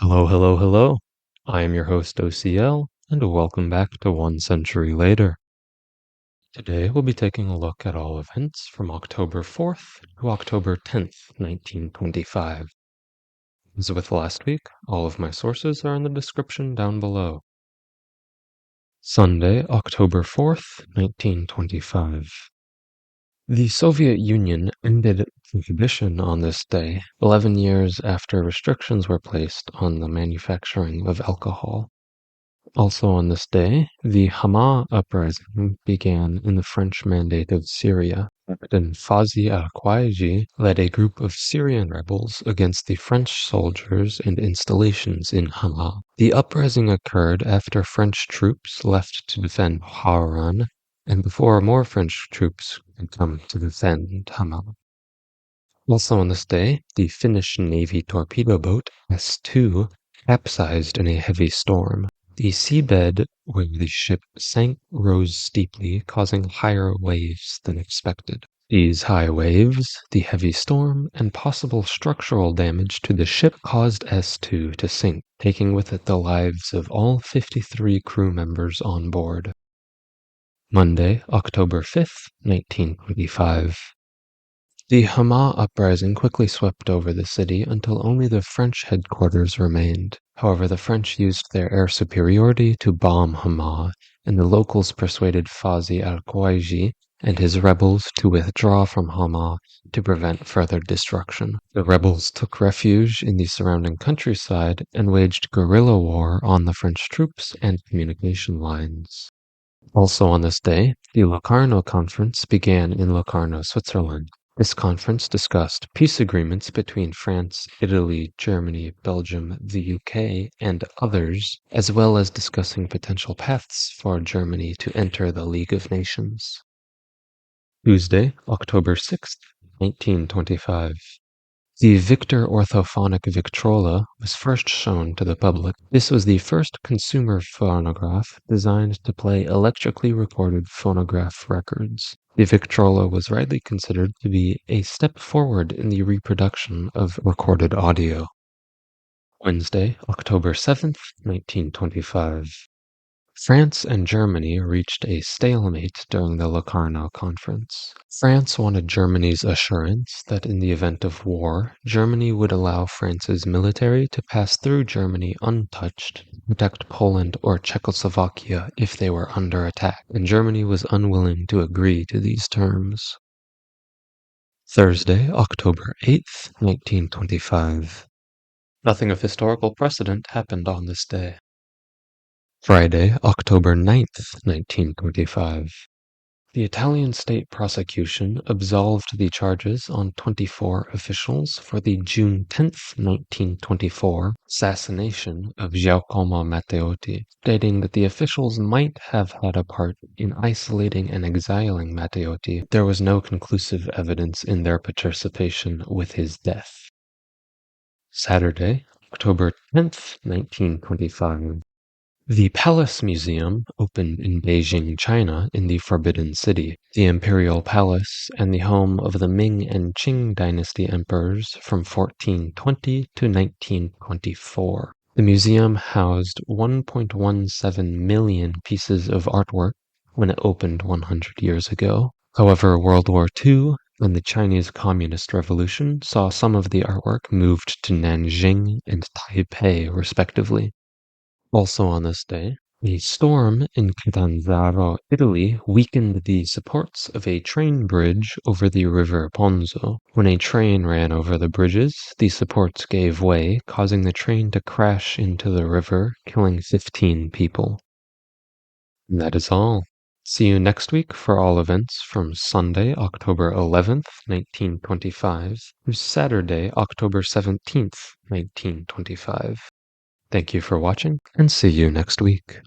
Hello, hello, hello. I am your host OCL, and welcome back to One Century Later. Today we'll be taking a look at all events from October 4th to October 10th, 1925. As with last week, all of my sources are in the description down below. Sunday, October 4th, 1925. The Soviet Union ended prohibition on this day, 11 years after restrictions were placed on the manufacturing of alcohol. Also on this day, the Hama uprising began in the French Mandate of Syria. Captain Fazi al-Qaiji led a group of Syrian rebels against the French soldiers and installations in Hama. The uprising occurred after French troops left to defend Hauran and before more French troops had come to defend Hama. Also on this day, the Finnish Navy torpedo boat S2 capsized in a heavy storm. The seabed where the ship sank rose steeply, causing higher waves than expected. These high waves, the heavy storm, and possible structural damage to the ship caused S2 to sink, taking with it the lives of all 53 crew members on board. Monday, October 5th, 1925. The Hama uprising quickly swept over the city until only the French headquarters remained. However, the French used their air superiority to bomb Hama, and the locals persuaded Fazi al-Qaiji and his rebels to withdraw from Hama to prevent further destruction. The rebels took refuge in the surrounding countryside and waged guerrilla war on the French troops and communication lines. Also on this day, the Locarno Conference began in Locarno, Switzerland. This conference discussed peace agreements between France, Italy, Germany, Belgium, the UK, and others, as well as discussing potential paths for Germany to enter the League of Nations. Tuesday, October 6th, 1925. The Victor orthophonic Victrola was first shown to the public. This was the first consumer phonograph designed to play electrically recorded phonograph records. The Victrola was rightly considered to be a step forward in the reproduction of recorded audio. Wednesday, October 7th, 1925. France and Germany reached a stalemate during the Locarno Conference. France wanted Germany's assurance that in the event of war, Germany would allow France's military to pass through Germany untouched, to protect Poland or Czechoslovakia if they were under attack, and Germany was unwilling to agree to these terms. Thursday, October 8th, 1925. Nothing of historical precedent happened on this day. Friday, October 9th, 1925. The Italian state prosecution absolved the charges on 24 officials for the June 10th, 1924 assassination of Giacomo Matteotti, stating that the officials might have had a part in isolating and exiling Matteotti. There was no conclusive evidence in their participation with his death. Saturday, October 10th, 1925. The Palace Museum opened in Beijing, China, in the Forbidden City, the imperial palace and the home of the Ming and Qing dynasty emperors from 1420 to 1924. The museum housed 1.17 million pieces of artwork when it opened 100 years ago. However, World War II and the Chinese Communist Revolution saw some of the artwork moved to Nanjing and Taipei, respectively. Also on this day, a storm in Catanzaro, Italy, weakened the supports of a train bridge over the river Ponzo. When a train ran over the bridges, the supports gave way, causing the train to crash into the river, killing 15 people. And that is all. See you next week for all events from Sunday, October 11th, 1925, through Saturday, October 17th, 1925. Thank you for watching, and see you next week.